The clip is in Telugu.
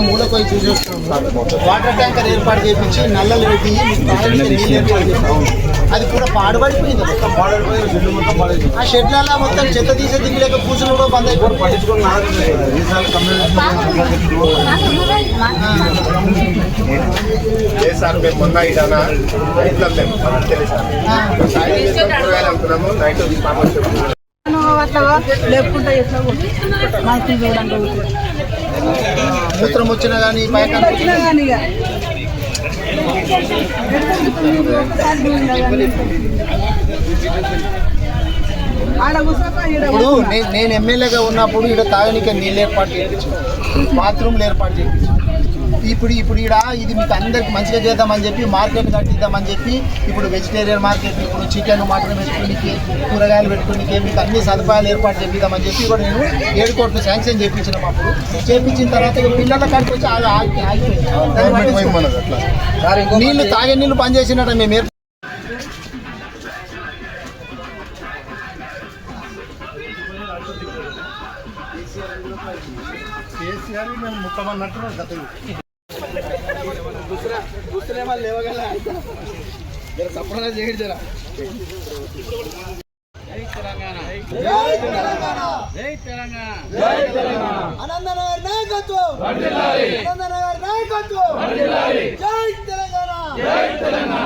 మూలకు పోయి చూసేస్తున్నాం. వాటర్ ట్యాంకర్ ఏర్పాటు చేయించి నల్లలు పెట్టి నీళ్ళు ఏర్పాటు చేస్తాం. అది కూడా పాడుపడిపోయింది. ఆ షెడ్లలో మొత్తం చెత్త తీసే దిగులేక కూర్చుని కూడా బంద్ అయిపోయి సార్ మేము మొన్న ఇదన్నా అనుకున్నాము నైట్ లేకుంటే ఎట్లా మూత్రం వచ్చినా కానీ ఇప్పుడు నేను ఎమ్మెల్యేగా ఉన్నప్పుడు ఇక్కడ తాగనికే నీళ్ళు ఏర్పాటు చేయించాను, బాత్రూమ్లు ఏర్పాటు చేయించాను. ఇప్పుడు ఈడ ఇది మీకు అందరికి మంచిగా చేద్దామని చెప్పి మార్కెట్ కట్టిద్దామని చెప్పి ఇప్పుడు వెజిటేరియన్ మార్కెట్, ఇప్పుడు చికెన్ మటన్ పెట్టుకునికి, కూరగాయలు పెట్టుకునికి మీకు అన్ని సదుపాయాలు ఏర్పాటు చేద్దామని చెప్పి కూడా నేను 7 కోట్లు శాంక్షన్ చేయించినాం. అప్పుడు చేయించిన తర్వాత పిల్లల కాడికి వచ్చి ఆగిపోయింది. నీళ్ళు తాగే నీళ్ళు పనిచేసినట్టు మేము కేసీఆర్ మేము ముక్కమన్నట్టు గతం లేవగల సప్రదా చేయడు జరా. జై తెలంగాణ, జై తెలంగాణ, జై తెలంగాణ, జై తెలంగాణ. అనంతనగర్ నాయకత్వం, అనంతనగర్ నాయకత్వం, జై తెలంగాణ, జై తెలంగాణ.